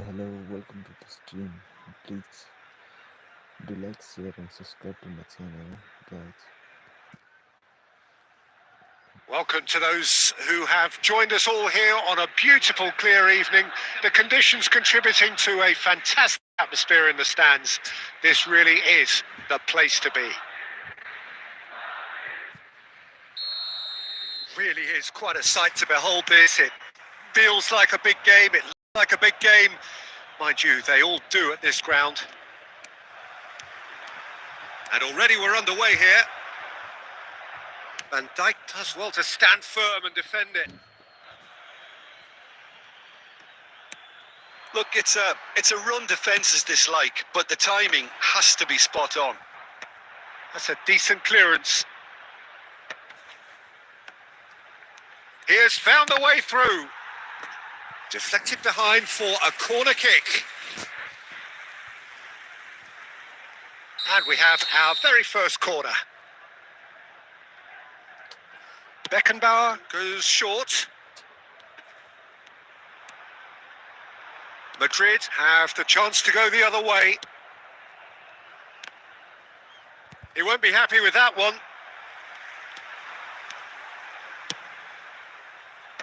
Hello, welcome to the stream. Please do like, share, and subscribe to my channel, guys. Welcome to those who have joined us all here on a beautiful, clear evening. The conditions contributing to a fantastic atmosphere in the stands. This really is the place to be. Really is quite a sight to behold this. It feels like a big game. It looks like a big game. Mind you, they all do at this ground. And already we're underway here. Van Dijk does well to stand firm and defend it. Look, it's a run defence is dislike, but the timing has to be spot on. That's a decent clearance. He has found a way through. Deflected behind for a corner kick. And we have our very first corner. Beckenbauer goes short. Madrid have the chance to go the other way. He won't be happy with that one.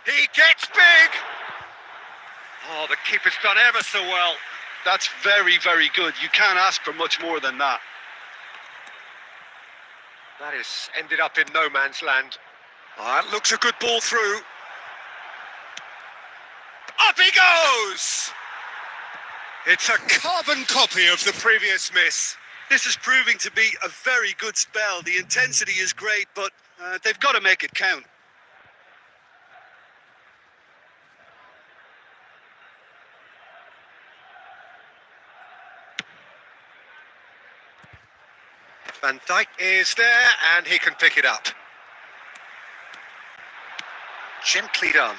He gets big! Oh, the keeper's done ever so well. That's very, very good. You can't ask for much more than that. That has ended up in no man's land. Oh, that looks a good ball through. Up he goes! It's a carbon copy of the previous miss. This is proving to be a very good spell. The intensity is great, but they've got to make it count. Van Dijk is there, and he can pick it up. Gently done.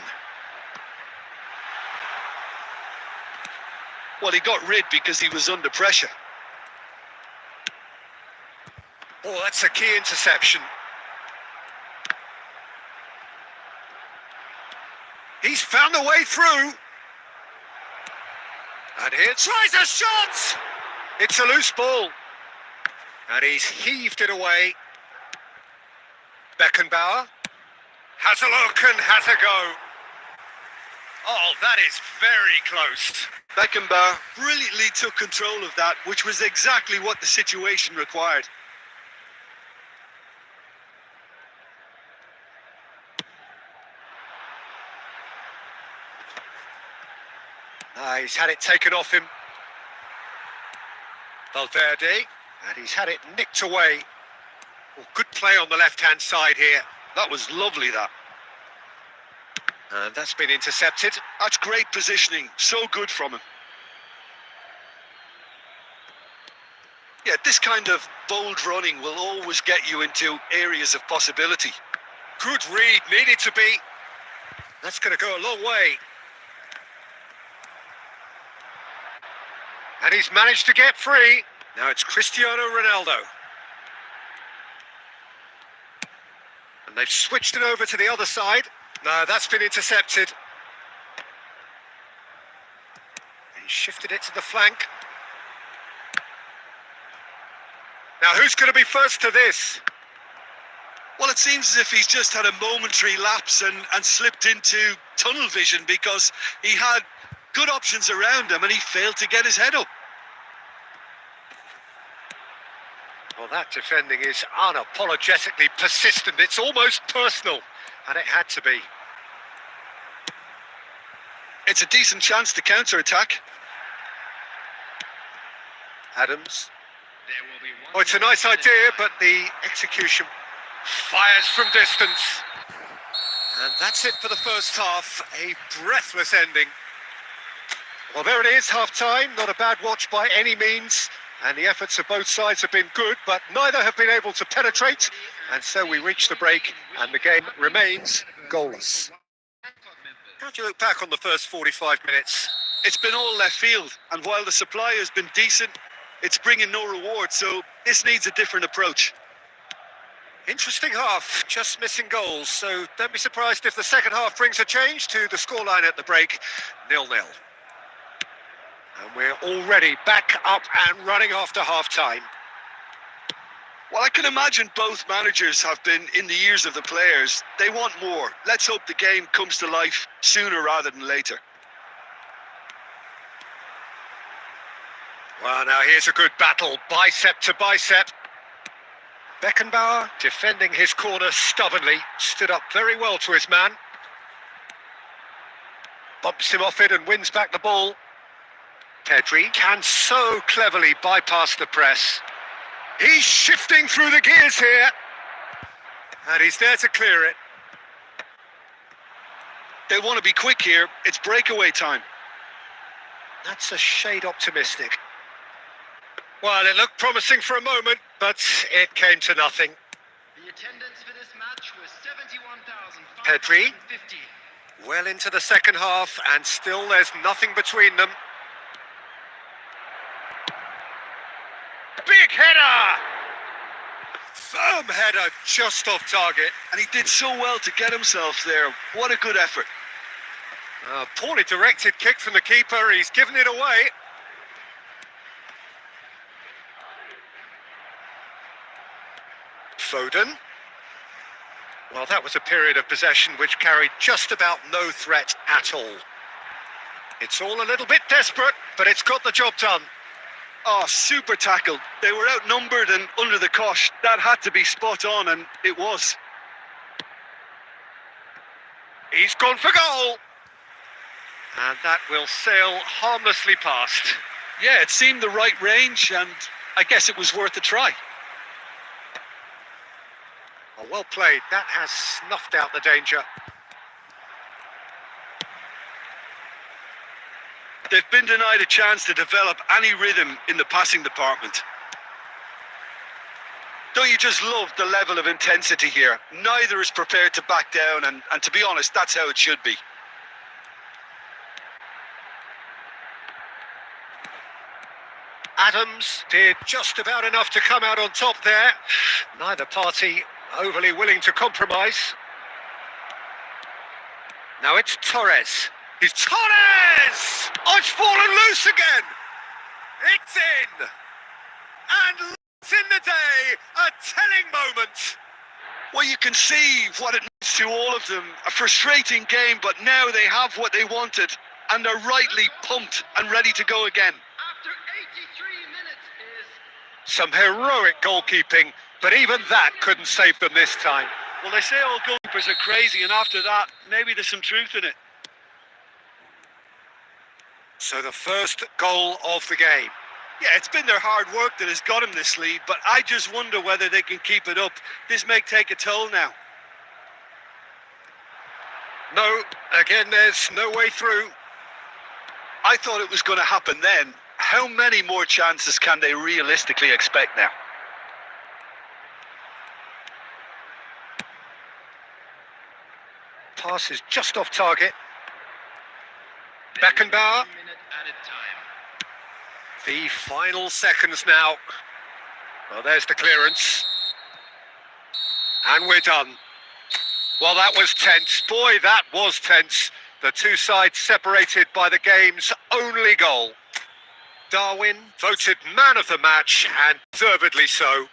Well, he got rid because he was under pressure. Oh, that's a key interception. He's found a way through. And here tries a shot! It's a loose ball. And he's heaved it away. Beckenbauer has a look and has a go. Oh, that is very close. Beckenbauer brilliantly took control of that, which was exactly what the situation required. He's had it taken off him. Valverde, and he's had it nicked away. Oh, good play on the left-hand side here. That was lovely, that. And that's been intercepted. That's great positioning. So good from him. Yeah, this kind of bold running will always get you into areas of possibility. Good read, needed to be. That's going to go a long way. And he's managed to get free. Now it's Cristiano Ronaldo. And they've switched it over to the other side. No, that's been intercepted. He shifted it to the flank. Now who's going to be first to this? Well, it seems as if he's just had a momentary lapse and slipped into tunnel vision because he had good options around him and he failed to get his head up. Well, that defending is unapologetically persistent. It's almost personal, and it had to be. It's a decent chance to counter-attack. Adams. Oh, it's a nice idea, but the execution fires from distance. And that's it for the first half. A breathless ending. Well, there it is, half-time. Not a bad watch by any means. And the efforts of both sides have been good, but neither have been able to penetrate. And so we reach the break, and the game remains goalless. How do you look back on the first 45 minutes? It's been all left field, and while the supply has been decent, it's bringing no reward, so this needs a different approach. Interesting half, just missing goals, so don't be surprised if the second half brings a change to the scoreline at the break, 0-0. And we're already back up and running after half-time. Well, I can imagine both managers have been in the ears of the players. They want more. Let's hope the game comes to life sooner rather than later. Well, now here's a good battle, bicep to bicep. Beckenbauer, defending his corner stubbornly, stood up very well to his man. Bumps him off it and wins back the ball. Pedri can so cleverly bypass the press. He's shifting through the gears here. And he's there to clear it. They want to be quick here. It's breakaway time. That's a shade optimistic. Well, it looked promising for a moment, but it came to nothing. The attendance for this match was 71,550. Pedri, well into the second half, and still there's nothing between them. Big header! Firm header, just off target. And he did so well to get himself there. What a good effort. A poorly directed kick from the keeper, he's given it away. Foden. Well, that was a period of possession which carried just about no threat at all. It's all a little bit desperate, but it's got the job done. Oh, super tackle. They were outnumbered and under the cosh. That had to be spot on, and it was. He's gone for goal. And that will sail harmlessly past. Yeah, it seemed the right range, and I guess it was worth a try. Oh, well played. That has snuffed out the danger. They've been denied a chance to develop any rhythm in the passing department. Don't you just love the level of intensity here? Neither is prepared to back down, and to be honest, that's how it should be. Adams did just about enough to come out on top there. Neither party overly willing to compromise. Now it's Torres. It's Torres! Oh, it's fallen loose again! It's in! And late in the day, a telling moment. Well, you can see what it means to all of them. A frustrating game, but now they have what they wanted, and they're rightly pumped and ready to go again. After 83 minutes is... Some heroic goalkeeping, but even that couldn't save them this time. Well, they say all goalkeepers are crazy, and after that, maybe there's some truth in it. So the first goal of the game. Yeah, it's been their hard work that has got them this lead, but I just wonder whether they can keep it up. This may take a toll now. No, again, there's no way through. I thought it was going to happen then. How many more chances can they realistically expect now? Pass is just off target. Beckenbauer. The final seconds now. Well, there's the clearance. And we're done. Well, that was tense. Boy, that was tense. The two sides separated by the game's only goal. Darwin voted man of the match, and deservedly so.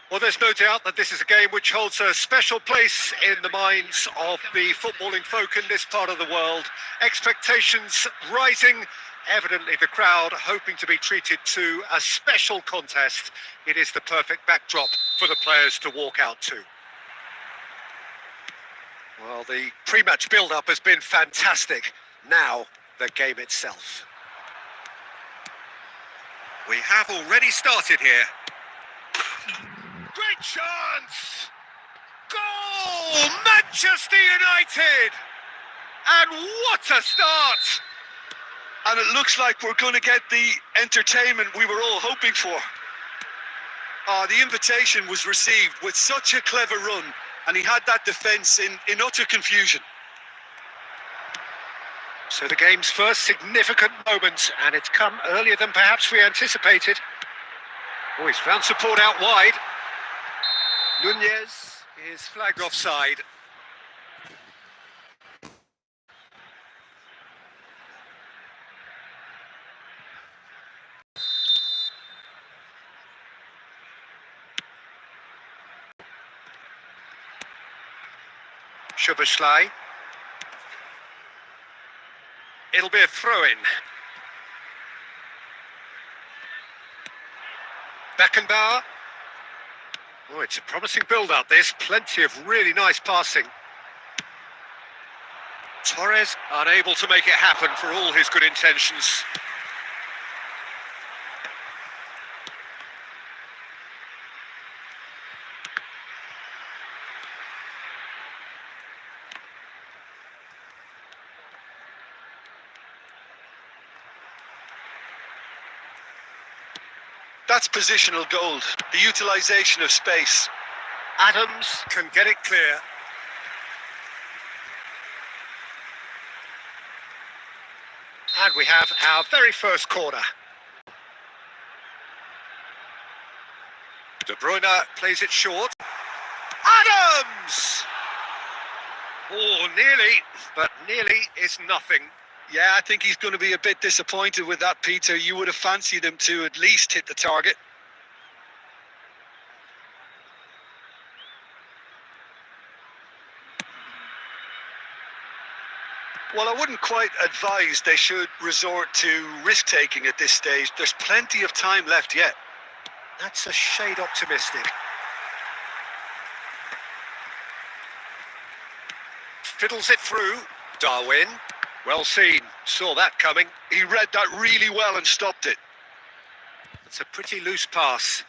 Well, there's no doubt that this is a game which holds a special place in the minds of the footballing folk in this part of the world. Expectations rising, evidently the crowd hoping to be treated to a special contest. It is the perfect backdrop for the players to walk out to. Well, the pre-match build-up has been fantastic. Now, the game itself. We have already started here. Great chance! Goal! Manchester United! And what a start! And it looks like we're going to get the entertainment we were all hoping for. The invitation was received with such a clever run, and he had that defence in utter confusion. So the game's first significant moment, and it's come earlier than perhaps we anticipated. Oh, he's found support out wide. Nunez is flagged offside. Szoboszlai. It'll be a throw-in. Beckenbauer. Oh, it's a promising build-up. There's plenty of really nice passing. Torres unable to make it happen for all his good intentions. That's positional gold, the utilisation of space. Adams can get it clear. And we have our very first corner. De Bruyne plays it short. Adams! Oh, nearly, but nearly is nothing. Yeah, I think he's going to be a bit disappointed with that, Peter. You would have fancied him to at least hit the target. Well, I wouldn't quite advise they should resort to risk-taking at this stage. There's plenty of time left yet. That's a shade optimistic. Fiddles it through. Darwin. Well seen. Saw that coming. He read that really well and stopped it. It's a pretty loose pass.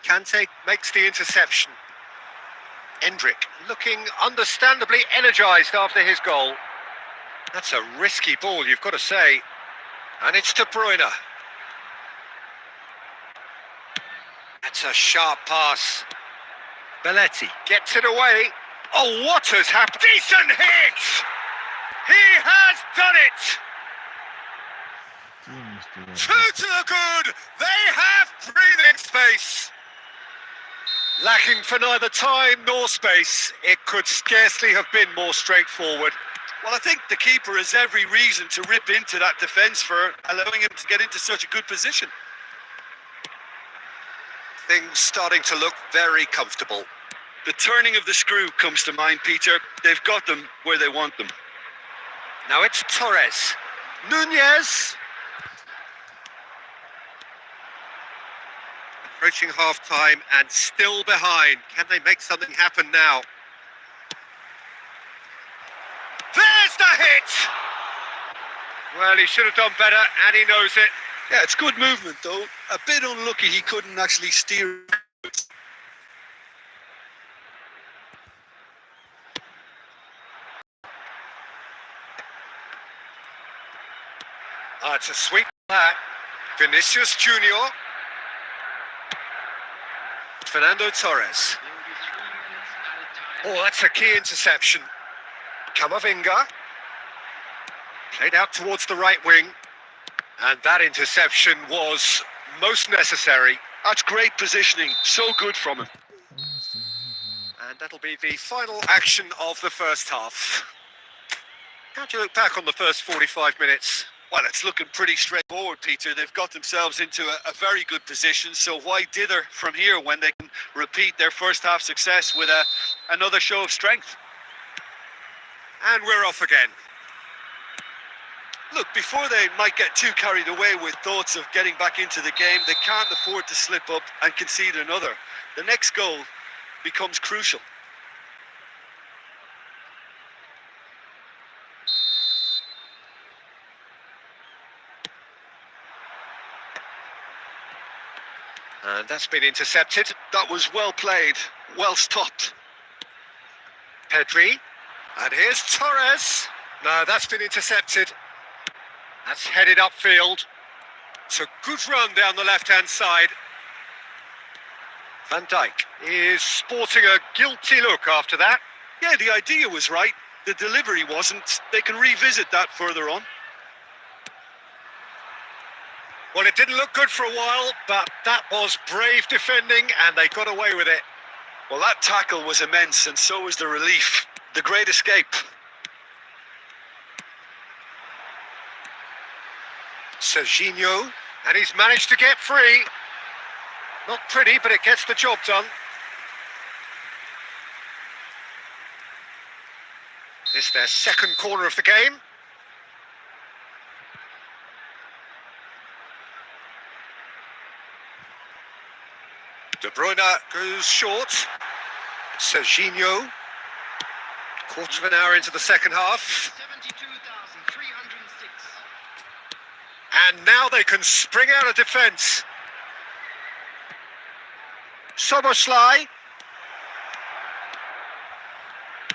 Kante makes the interception. Endrick looking understandably energised after his goal. That's a risky ball, you've got to say. And it's De Bruyne. That's a sharp pass. Belletti gets it away. Oh, what has happened? Decent hit! He has done it! Two to the good! They have breathing space! Lacking for neither time nor space, it could scarcely have been more straightforward. Well, I think the keeper has every reason to rip into that defence for allowing him to get into such a good position. Things starting to look very comfortable. The turning of the screw comes to mind, Peter. They've got them where they want them. Now it's Torres. Nunez. Approaching half-time and still behind. Can they make something happen now? There's the hit! Well, he should have done better, and he knows it. Yeah, it's good movement, though. A bit unlucky he couldn't actually steer. It's a sweet that. Vinicius Junior. Fernando Torres. Oh, that's a key interception. Camavinga. Played out towards the right wing. And that interception was most necessary. That's great positioning. So good from him. And that'll be the final action of the first half. How do you look back on the first 45 minutes? Well, it's looking pretty straightforward, Peter. They've got themselves into a very good position, so why dither from here when they can repeat their first half success with another show of strength? And we're off again. Look, before they might get too carried away with thoughts of getting back into the game, they can't afford to slip up and concede another. The next goal becomes crucial. And that's been intercepted. That was well played, well stopped. Pedri. And here's Torres. No, that's been intercepted. That's headed upfield. It's a good run down the left-hand side. Van Dijk is sporting a guilty look after that. Yeah, the idea was right. The delivery wasn't. They can revisit that further on. Well, it didn't look good for a while, but that was brave defending and they got away with it. Well, that tackle was immense, and so was the relief. The great escape. Serginho, and he's managed to get free. Not pretty, but it gets the job done. This their second corner of the game. De Bruyne goes short. Serginho. Quarter of an hour into the second half. 72,306. And now they can spring out of defence. Soboslai.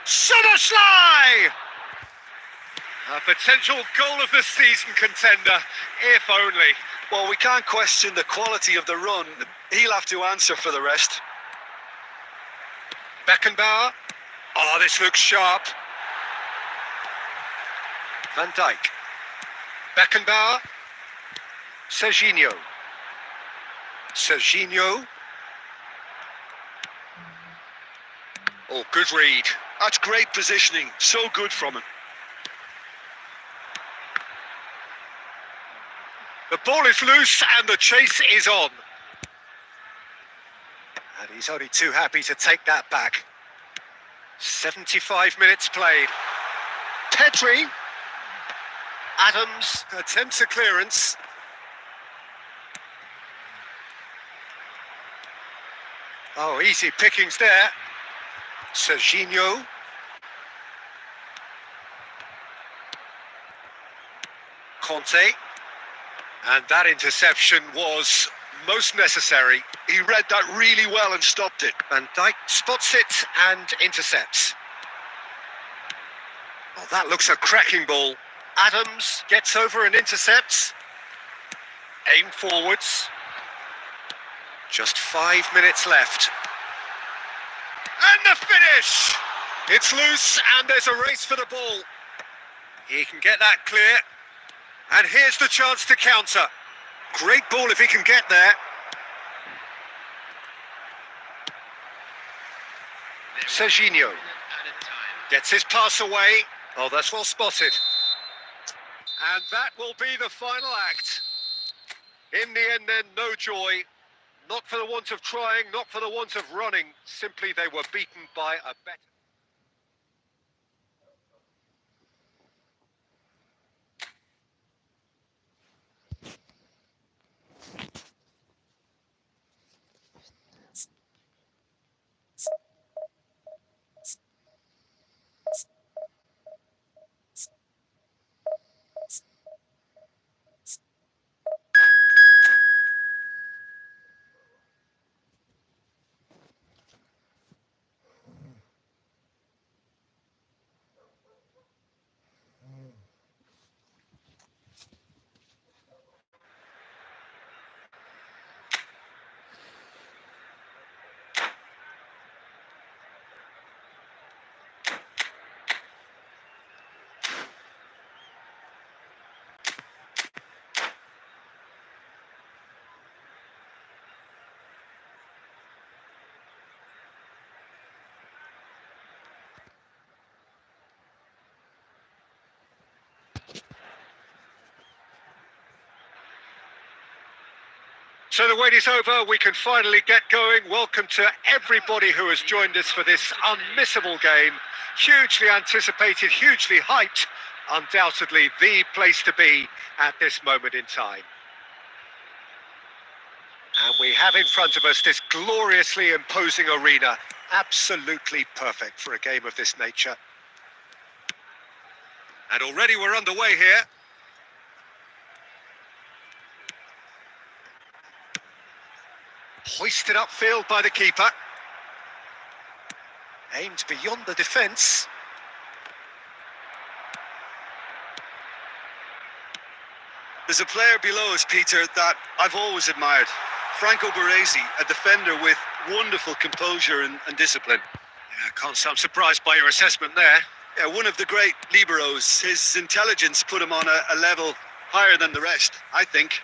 Soboslai! A potential goal of the season contender, if only. Well, we can't question the quality of the run. He'll have to answer for the rest. Beckenbauer. Oh, this looks sharp. Van Dijk. Beckenbauer. Serginho. Serginho. Oh, good read. That's great positioning. So good from him. The ball is loose and the chase is on. And he's only too happy to take that back. 75 minutes played. Pedri. Adams attempts a clearance. Oh, easy pickings there. Serginho. Conte. And that interception was most necessary. He read that really well and stopped it. Van Dijk spots it and intercepts. Oh, that looks a cracking ball. Adams gets over and intercepts. Aim forwards. Just 5 minutes left. And the finish! It's loose and there's a race for the ball. He can get that clear. And here's the chance to counter. Great ball if he can get there. Serginho gets his pass away. Oh, that's well spotted. And that will be the final act. In the end then, no joy. Not for the want of trying, not for the want of running. Simply they were beaten by a better... So the wait is over, we can finally get going. Welcome to everybody who has joined us for this unmissable game. Hugely anticipated, hugely hyped, undoubtedly the place to be at this moment in time. And we have in front of us this gloriously imposing arena, absolutely perfect for a game of this nature. And already we're underway here. Hoisted upfield by the keeper. Aimed beyond the defence. There's a player below us, Peter, that I've always admired. Franco Baresi, a defender with wonderful composure and discipline. Yeah, can't say I'm surprised by your assessment there. Yeah, one of the great liberos. His intelligence put him on a level higher than the rest, I think.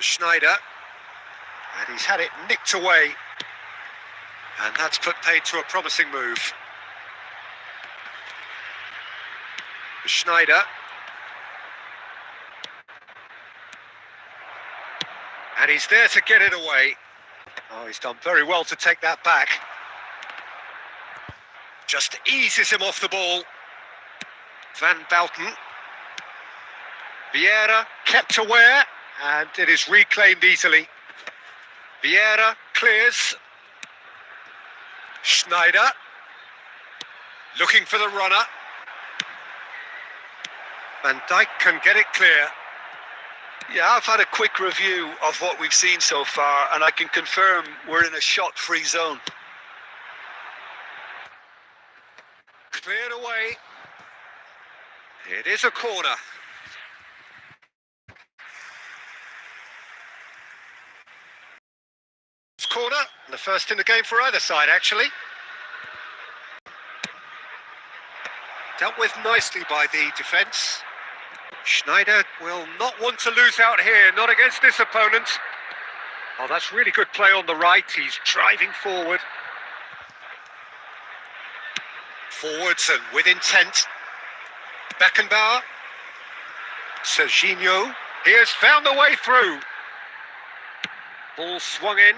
Schneider. And he's had it nicked away. And that's put paid to a promising move. Schneider. And he's there to get it away. Oh, he's done very well to take that back. Just eases him off the ball. Van Bouten. Vieira kept aware, and it is reclaimed easily. Vieira clears. Schneider. Looking for the runner. Van Dijk can get it clear. Yeah, I've had a quick review of what we've seen so far, and I can confirm we're in a shot-free zone. Cleared away. It is a corner. It's corner, the first in the game for either side, actually. Dealt with nicely by the defence. Schneider will not want to lose out here, not against this opponent. Oh, that's really good play on the right. He's driving forward. Forwards and with intent. Beckenbauer. Serginho. He has found the way through. Ball swung in.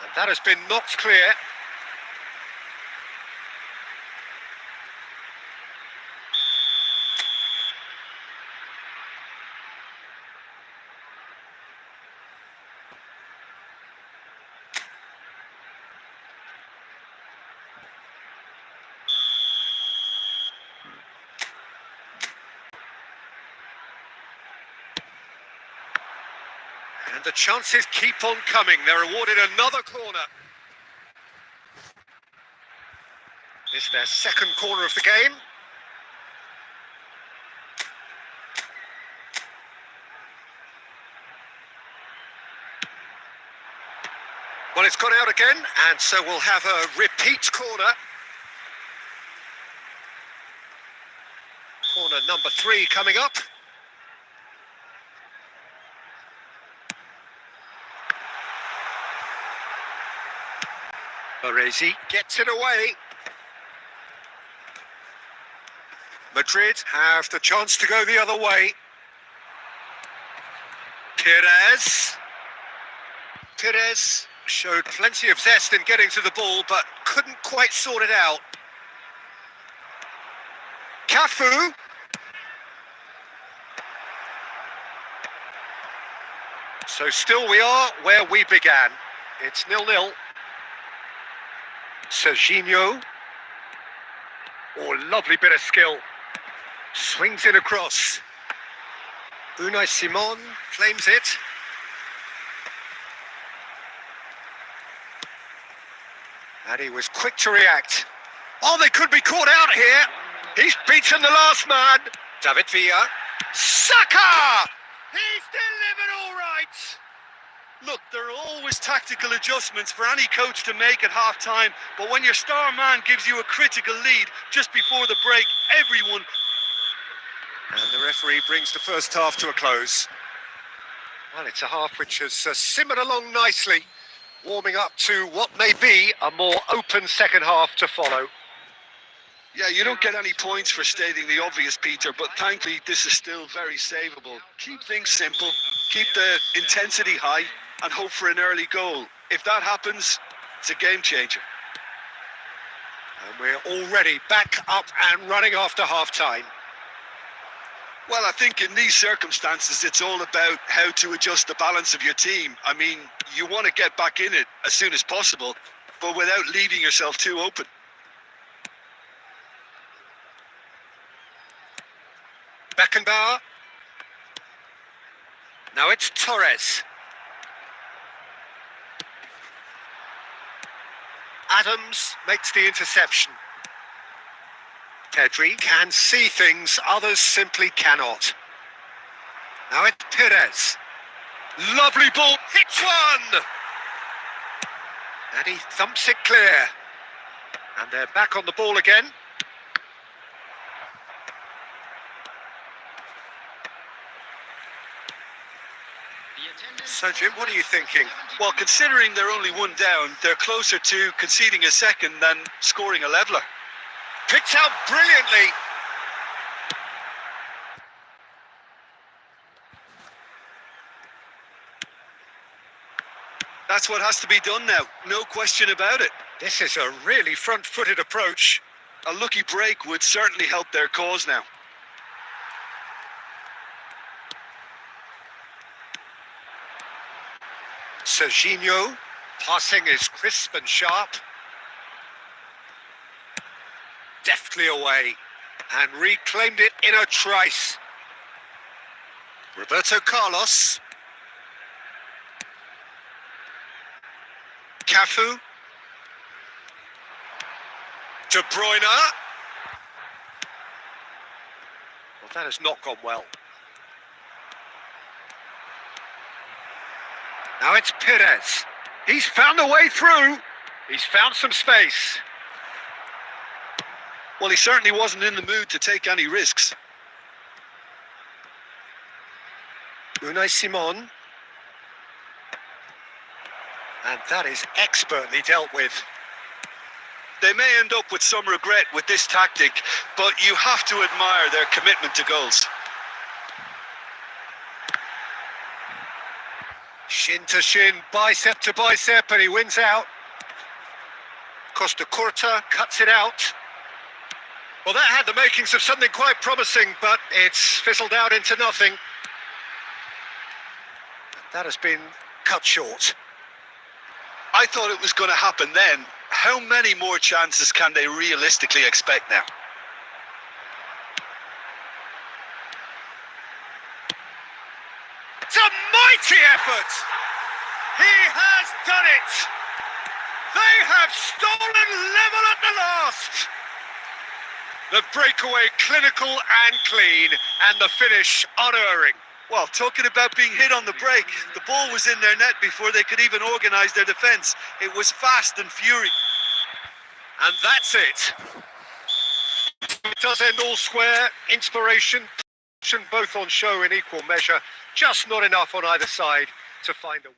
And that has been knocked clear. And the chances keep on coming. They're awarded another corner. This is their second corner of the game. Well, it's gone out again, and so we'll have a repeat corner. Corner number 3 coming up. Baresi gets it away. Madrid have the chance to go the other way. Pires showed plenty of zest in getting to the ball, but couldn't quite sort it out. Cafu. So still we are where we began. It's 0-0. Serginho. Oh, lovely bit of skill. Swings it across. Unai Simon claims it. And he was quick to react. Oh, they could be caught out here. He's beaten the last man. David Villa. Saka! He's delivered all right. Look, there are always tactical adjustments for any coach to make at half-time, but when your star man gives you a critical lead just before the break, everyone... And the referee brings the first half to a close. Well, it's a half which has simmered along nicely, warming up to what may be a more open second half to follow. Yeah, you don't get any points for stating the obvious, Peter, but thankfully this is still very savable. Keep things simple. keep the intensity high, and hope for an early goal. If that happens, it's a game changer. And we're already back up and running after half-time. Well, I think in these circumstances, it's all about how to adjust the balance of your team. I mean, you want to get back in it as soon as possible, but without leaving yourself too open. Beckenbauer. Now it's Torres. Adams makes the interception. Pedri can see things others simply cannot. Now it's Perez. Lovely ball, hits one! And he thumps it clear. And they're back on the ball again. So, Jim, what are you thinking? Well, considering they're only one down, they're closer to conceding a second than scoring a leveller. Picked out brilliantly. That's what has to be done now, no question about it. This is a really front-footed approach. A lucky break would certainly help their cause now. Serginho, passing is crisp and sharp. Deftly away and reclaimed it in a trice. Roberto Carlos. Cafu. De Bruyne. Well, that has not gone well. Now it's Perez. He's found a way through. He's found some space. Well, he certainly wasn't in the mood to take any risks. Unai Simon. And that is expertly dealt with. They may end up with some regret with this tactic, but you have to admire their commitment to goals. Shin to shin, bicep to bicep, and he wins out. Costa Curta cuts it out. Well, that had the makings of something quite promising, but it's fizzled out into nothing. That has been cut short. I thought it was going to happen then. How many more chances can they realistically expect now? It's a mighty effort! He has done it! They have stolen level at the last! The breakaway clinical and clean, and the finish unerring. Well, talking about being hit on the break, the ball was in their net before they could even organise their defence. It was fast and furious. And that's it. It does end all square. Inspiration, passion, both on show in equal measure. Just not enough on either side to find a win.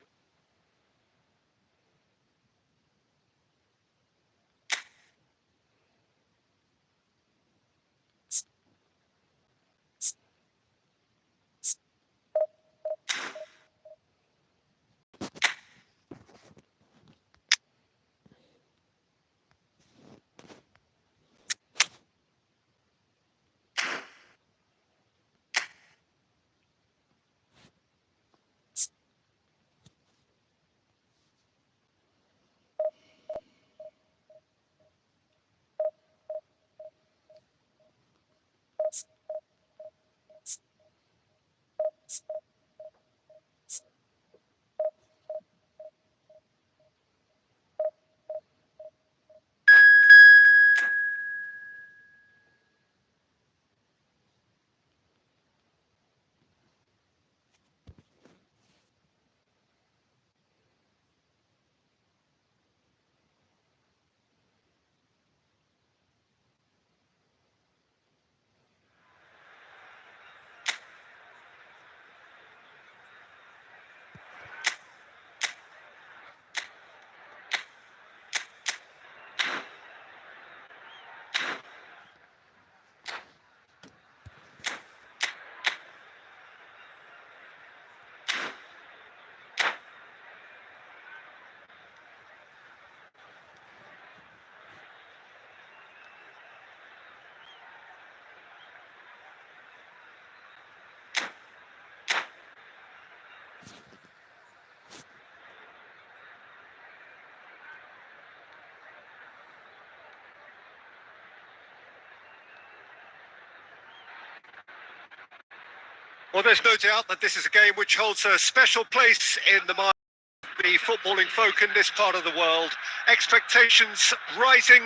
Well, there's no doubt that this is a game which holds a special place in the mind of the footballing folk in this part of the world. Expectations rising,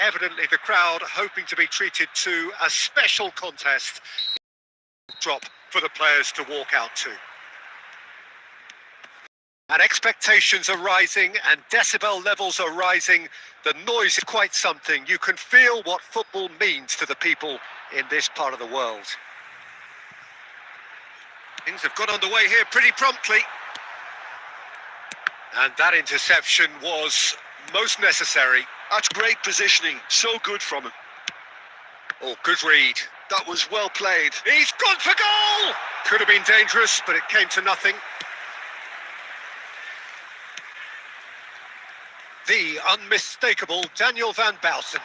evidently the crowd hoping to be treated to a special contest drop for the players to walk out to. And expectations are rising and decibel levels are rising. The noise is quite something. You can feel what football means to the people in this part of the world. Things have got underway here pretty promptly. And that interception was most necessary. That's great positioning. So good from him. Oh, good read. That was well played. He's gone for goal! Could have been dangerous, but it came to nothing. The unmistakable Daniel van Baalsen.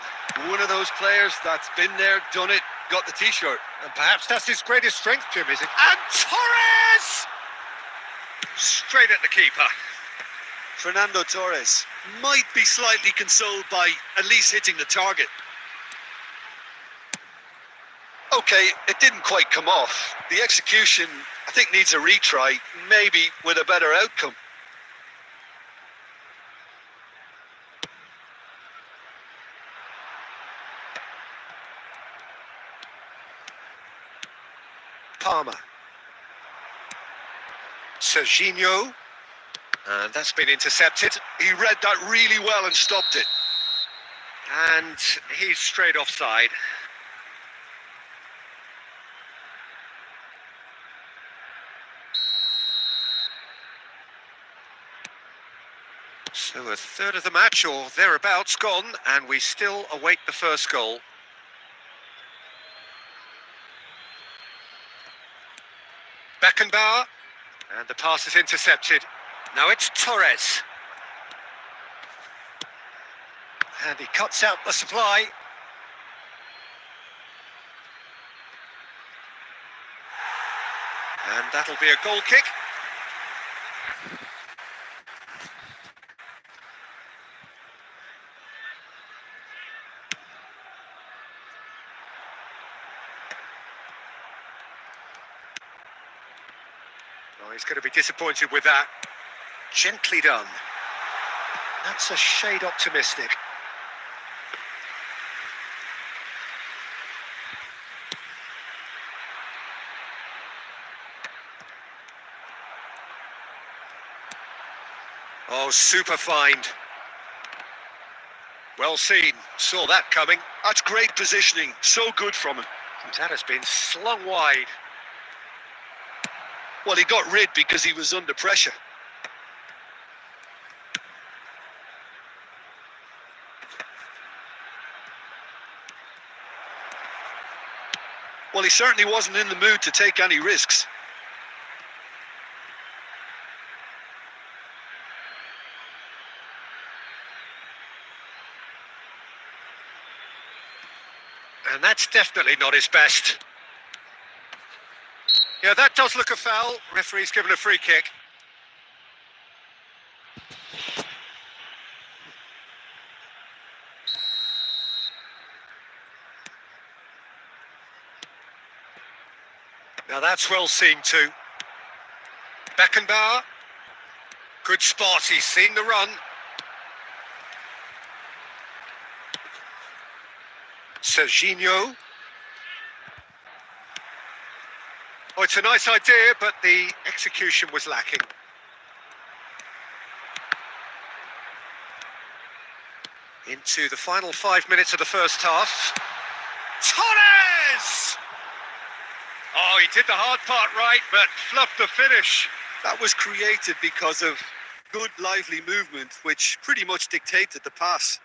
One of those players that's been there, done it, got the t-shirt. And perhaps that's his greatest strength, Jim, is it? And Torres! Straight at the keeper. Fernando Torres might be slightly consoled by at least hitting the target. Okay, it didn't quite come off. The execution, I think, needs a retry, maybe with a better outcome. Palmer. Serginho. And that's been intercepted. He read that really well and stopped it. And he's straight offside. So a third of the match or thereabouts gone, and we still await the first goal. Beckenbauer, and the pass is intercepted. Now it's Torres. And he cuts out the supply. And that'll be a goal kick. Oh, he's going to be disappointed with that. Gently done. That's a shade optimistic. Oh, super find. Well seen. Saw that coming. That's great positioning. So good from him. That has been slung wide. Well, he got rid because he was under pressure. Well, he certainly wasn't in the mood to take any risks. And that's definitely not his best. Yeah, that does look a foul. Referee's given a free kick. Now that's well seen too. Beckenbauer. Good spot, he's seen the run. Serginho. Oh, it's a nice idea, but the execution was lacking. Into the final 5 minutes of the first half. Torres! Oh, he did the hard part right, but fluffed the finish. That was created because of good, lively movement, which pretty much dictated the pass.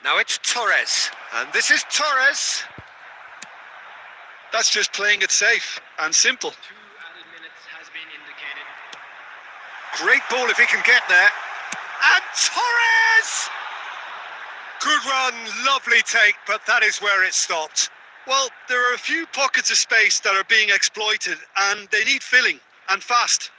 Now it's Torres, and this is Torres. That's just playing it safe and simple. 2 added minutes has been indicated. Great ball if he can get there. And Torres! Good run, lovely take, but that is where it stopped. Well, there are a few pockets of space that are being exploited and they need filling, and fast.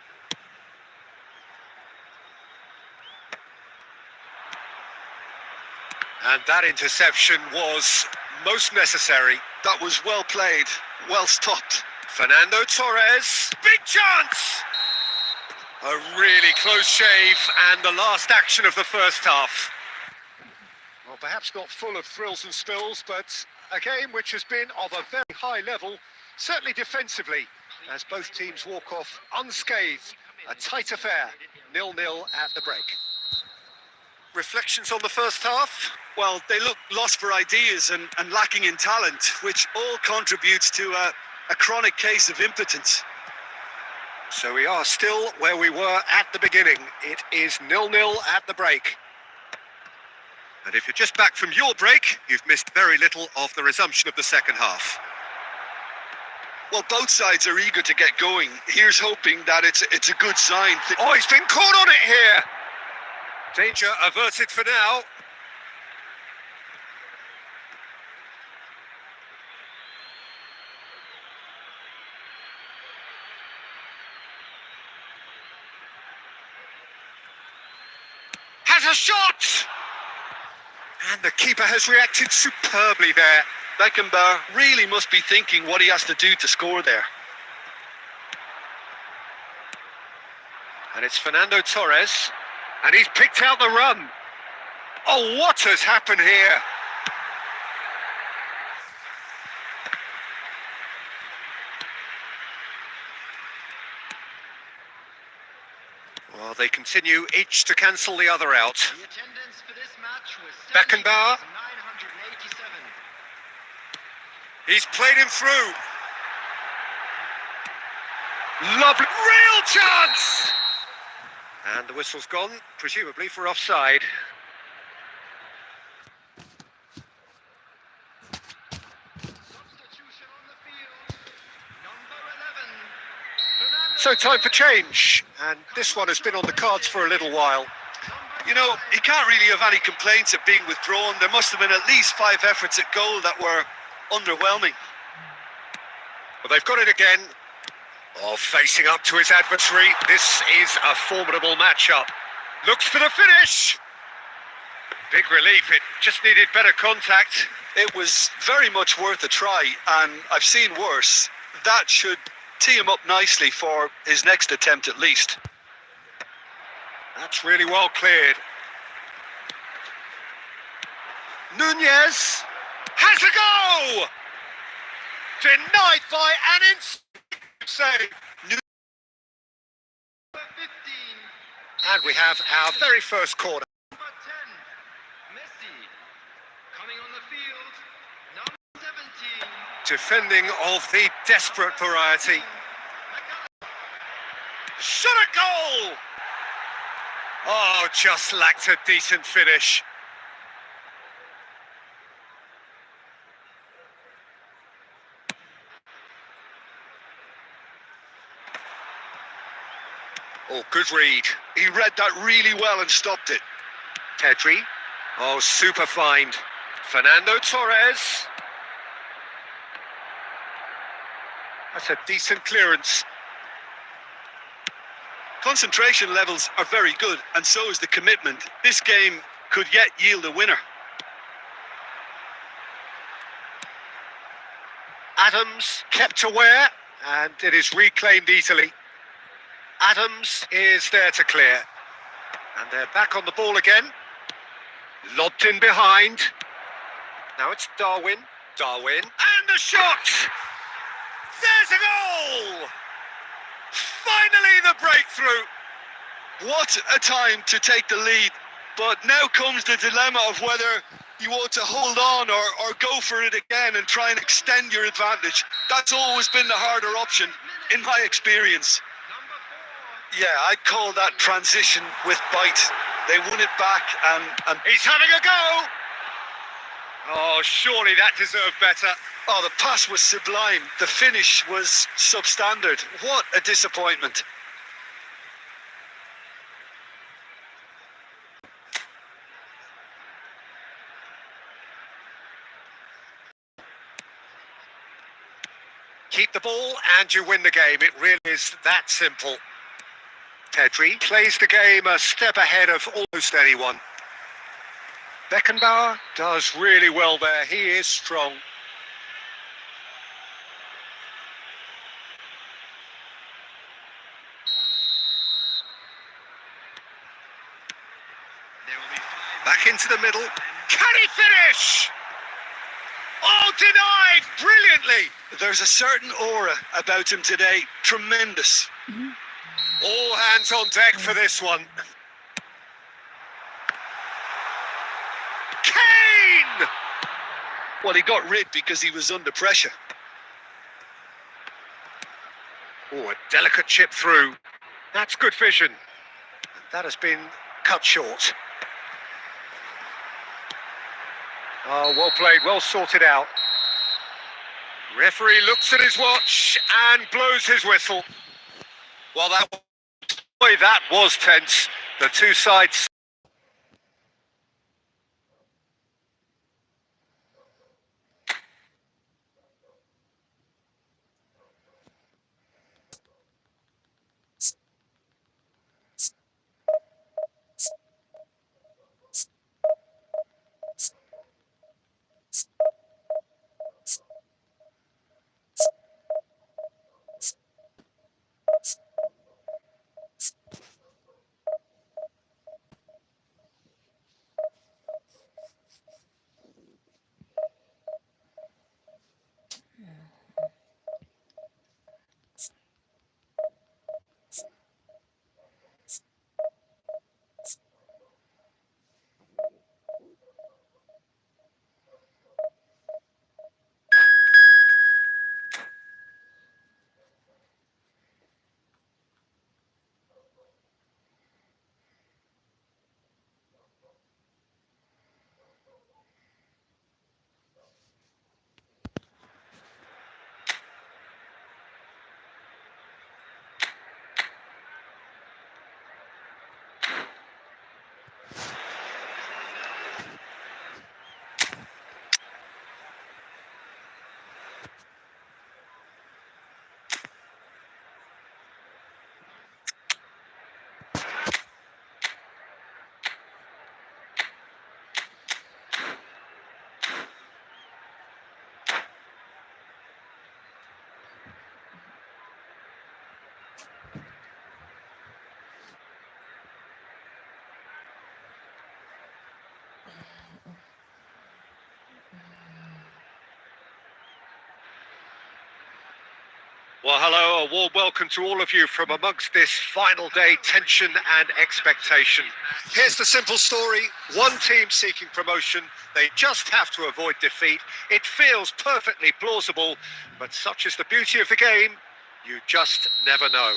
And that interception was most necessary. That was well played, well stopped. Fernando Torres, big chance! A really close shave and the last action of the first half. Well, perhaps not full of thrills and spills, but a game which has been of a very high level, certainly defensively, as both teams walk off unscathed. A tight affair, 0-0 at the break. Reflections on the first half? Well, they look lost for ideas and lacking in talent, which all contributes to a chronic case of impotence. So we are still where we were at the beginning. It is 0-0 at the break. And if you're just back from your break, you've missed very little of the resumption of the second half. Well, both sides are eager to get going. Here's hoping that it's a good sign. Oh, he's been caught on it here! Danger averted for now. Has a shot! And the keeper has reacted superbly there. Beckenbauer really must be thinking what he has to do to score there. And it's Fernando Torres. And he's picked out the run. Oh, what has happened here? Well, they continue each to cancel the other out. The attendance for this match was Beckenbauer. 987. He's played him through. Lovely. Real chance! And the whistle's gone, presumably for offside. Substitution on the field. Number 11. Fernando So time for change. And this one has been on the cards for a little while. You know, he can't really have any complaints at being withdrawn. There must have been at least 5 efforts at goal that were underwhelming. But they've got it again. Oh, facing up to his adversary. This is a formidable matchup. Looks for the finish. Big relief. It just needed better contact. It was very much worth a try, and I've seen worse. That should tee him up nicely for his next attempt at least. That's really well cleared. Nunez has a go! Denied by an insane save. 15. And we have our very first corner. Number 10. Messi. Coming on the field. Number 17. Defending of the desperate variety. Shot a goal! Oh, just lacked a decent finish. Oh, good read. He read that really well and stopped it. Pedri. Oh, super find. Fernando Torres. That's a decent clearance. Concentration levels are very good, and so is the commitment. This game could yet yield a winner. Adams kept aware, and it is reclaimed easily. Adams is there to clear. And they're back on the ball again. Lobbed in behind. Now it's Darwin. Darwin. And the shot! There's a goal! Finally the breakthrough! What a time to take the lead. But now comes the dilemma of whether you want to hold on or go for it again and try and extend your advantage. That's always been the harder option, in my experience. Yeah, I'd call that transition with bite. They won it back and He's having a go! Oh, surely that deserved better. oh, the pass was sublime. The finish was substandard. What a disappointment. Keep the ball and you win the game. It really is that simple. Pedri plays the game a step ahead of almost anyone. Beckenbauer does really well there. He is strong. Back into the middle. Can he finish? Oh, denied brilliantly. There's a certain aura about him today. Tremendous. All hands on deck for this one. Kane! Well, he got rid because he was under pressure. Oh, a delicate chip through. That's good vision. That has been cut short. Oh, well played, well sorted out. Referee looks at his watch and blows his whistle. Well, that was tense. The two sides. Well, hello, a warm welcome to all of you from amongst this final day tension and expectation. Here's the simple story. One team seeking promotion. They just have to avoid defeat. It feels perfectly plausible, but such is the beauty of the game, you just never know.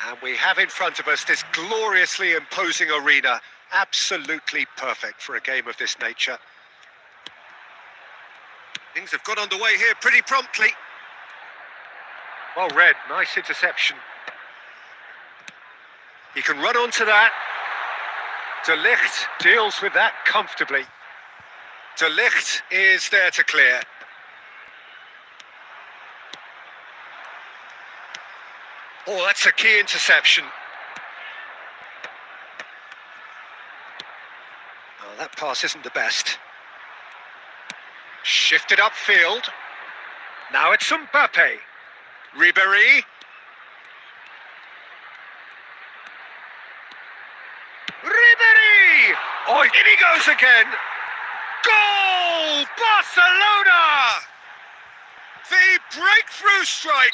And we have in front of us this gloriously imposing arena, absolutely perfect for a game of this nature. Things have got underway here pretty promptly. Well read, nice interception. He can run onto that. De Ligt deals with that comfortably. De Ligt is there to clear. Oh, that's a key interception. Oh, that pass isn't the best. Shifted upfield. Now it's Mbappe. Ribéry. Ribéry! Oh, in he goes again. Goal! Barcelona! The breakthrough strike.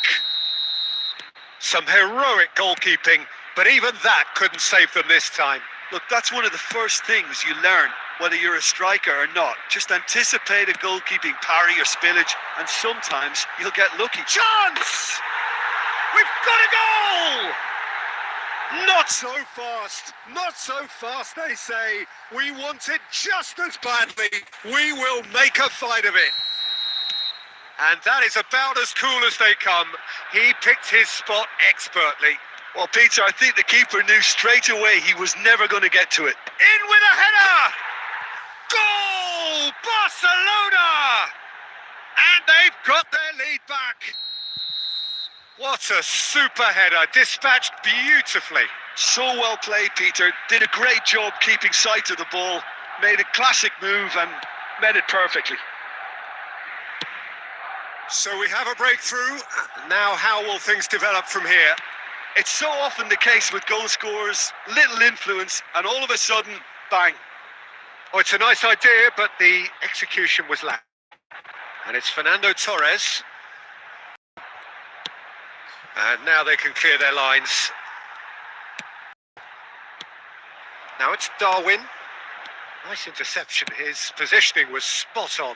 Some heroic goalkeeping, but even that couldn't save them this time. Look, that's one of the first things you learn, whether you're a striker or not. Just anticipate a goalkeeping parry or spillage, and sometimes you'll get lucky. Chance! We've got a goal! Not so fast, not so fast, they say. We want it just as badly. We will make a fight of it. And that is about as cool as they come. He picked his spot expertly. Well, Peter, I think the keeper knew straight away he was never going to get to it. In with a header! Goal! Barcelona! And they've got their lead back. What a super header, dispatched beautifully. So well played, Peter. Did a great job keeping sight of the ball. Made a classic move and met it perfectly. So we have a breakthrough. Now how will things develop from here? It's so often the case with goal scorers, little influence, and all of a sudden, bang. Oh, it's a nice idea, but the execution was lacking. And it's Fernando Torres. And now they can clear their lines. Now it's Darwin. Nice interception. His positioning was spot on.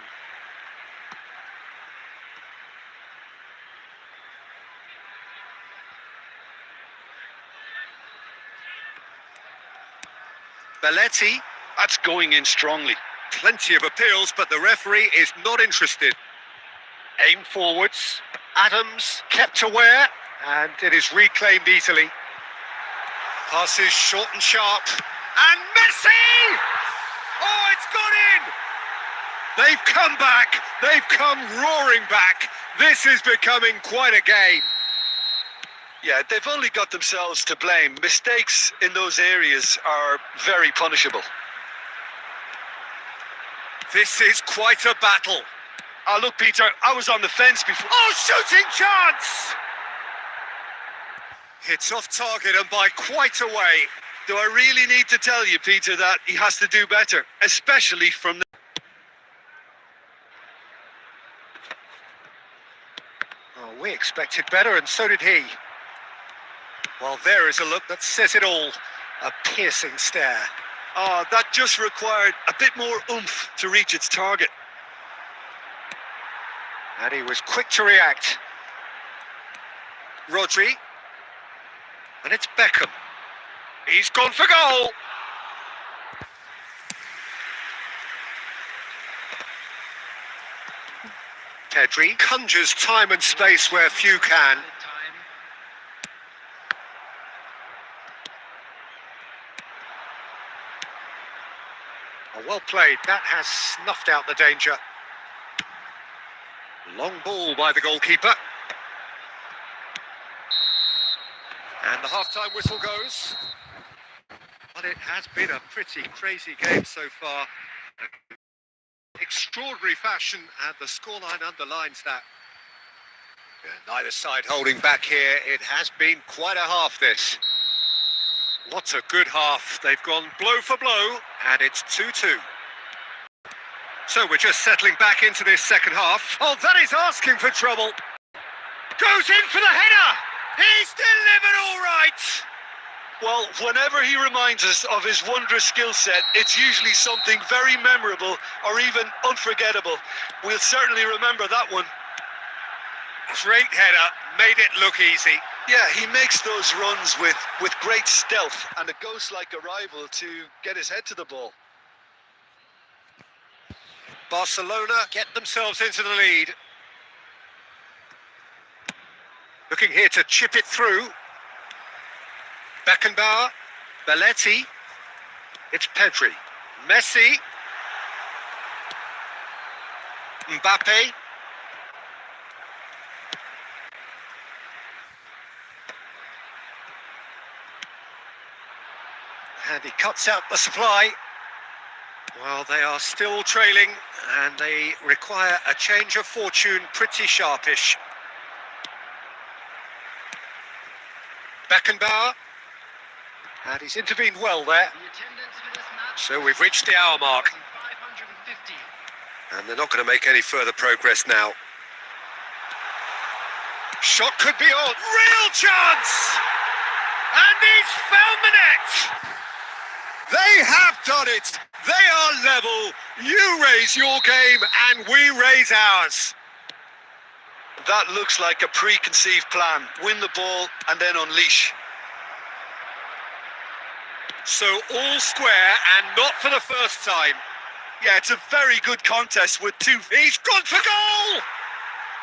Belletti. That's going in strongly. Plenty of appeals, but the referee is not interested. Aim forwards. Adams kept aware, and it is reclaimed easily. Passes short and sharp. And Messi! Oh, it's gone in! They've come back. They've come roaring back. This is becoming quite a game. Yeah, they've only got themselves to blame. Mistakes in those areas are very punishable. This is quite a battle. Oh, look, Peter, I was on the fence before. Oh, shooting chance! Hits off target and by quite a way. Do I really need to tell you, Peter, that he has to do better, especially from the... Oh, we expected better, and so did he. Well, there is a look that says it all. A piercing stare. Oh, that just required a bit more oomph to reach its target. And he was quick to react. Rodri. And it's Beckham. He's gone for goal. Pedri conjures time and space where few can. Oh, well played. That has snuffed out the danger. Long ball by the goalkeeper. And the half-time whistle goes. But it has been a pretty crazy game so far. Extraordinary fashion, and the scoreline underlines that. Neither side holding back here. It has been quite a half, this. What a good half. They've gone blow for blow, and it's 2-2. So we're just settling back into this second half. Oh, that is asking for trouble. Goes in for the header. He's delivered all right. Well, whenever he reminds us of his wondrous skill set, it's usually something very memorable or even unforgettable. We'll certainly remember that one. Great header, made it look easy. Yeah, he makes those runs with great stealth and a ghost-like arrival to get his head to the ball. Barcelona get themselves into the lead. Looking here to chip it through. Beckenbauer, Belletti, it's Pedri, Messi, Mbappe, and he cuts out the supply. Well, they are still trailing, and they require a change of fortune pretty sharpish. Beckenbauer. And he's intervened well there. So we've reached the hour mark. And they're not going to make any further progress now. Shot could be on. Real chance! And he's found the net! They have done it! They are level. You raise your game and we raise ours. That looks like a preconceived plan. Win the ball and then unleash. So all square and not for the first time. Yeah, it's a very good contest with two... He's gone for goal!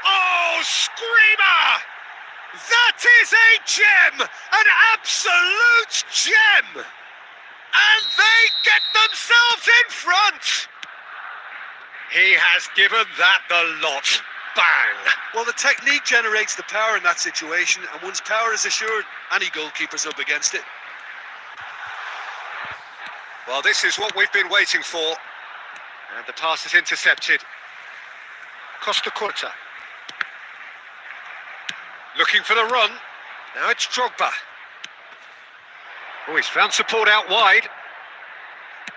Oh, screamer! That is a gem! An absolute gem! And they get themselves in front! He has given that the lot. bang! Well, the technique generates the power in that situation, and once power is assured, any goalkeeper's up against it. Well, this is what we've been waiting for. And the pass is intercepted. Costa Curta. Looking for the run. Now it's Drogba. Oh, he's found support out wide.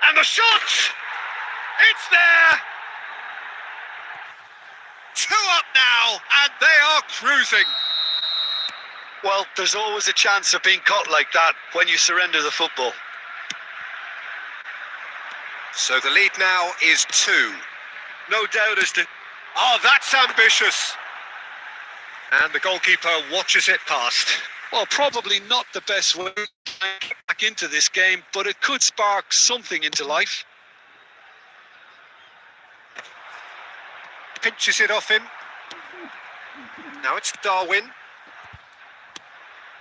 And the shot! It's there! 2 up now, and they are cruising. Well, there's always a chance of being caught like that when you surrender the football. So the lead now is 2. No doubt as to... Oh, that's ambitious. And the goalkeeper watches it past. Well, probably not the best way to get back into this game, but it could spark something into life. Pinches it off him. Now it's Darwin.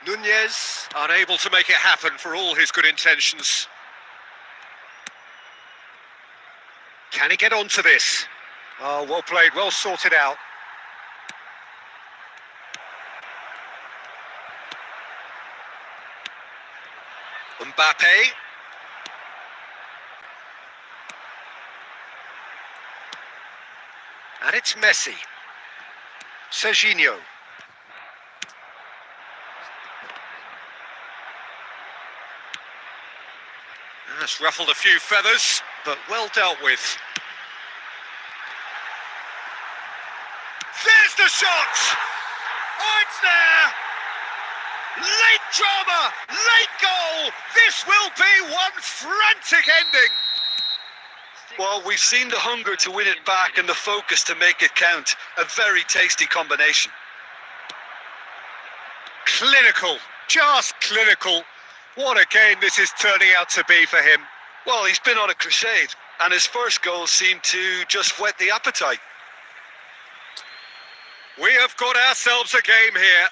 Nunez, unable to make it happen for all his good intentions. Can he get onto this? Oh, well played, well sorted out. Mbappe. And it's Messi. Serginho. That's ruffled a few feathers, but well dealt with. There's the shot! Oh, it's there! Late drama, late goal! This will be one frantic ending! Well, we've seen the hunger to win it back and the focus to make it count. A very tasty combination. Clinical, just clinical. What a game this is turning out to be for him. Well, he's been on a crusade, and his first goal seemed to just whet the appetite. We have got ourselves a game here.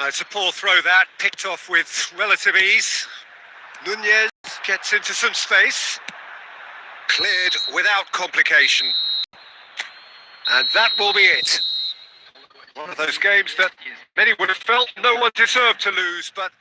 It's a poor throw that, picked off with relative ease. Nunez gets into some space. Cleared without complication. And that will be it. One of those games that many would have felt no one deserved to lose, but...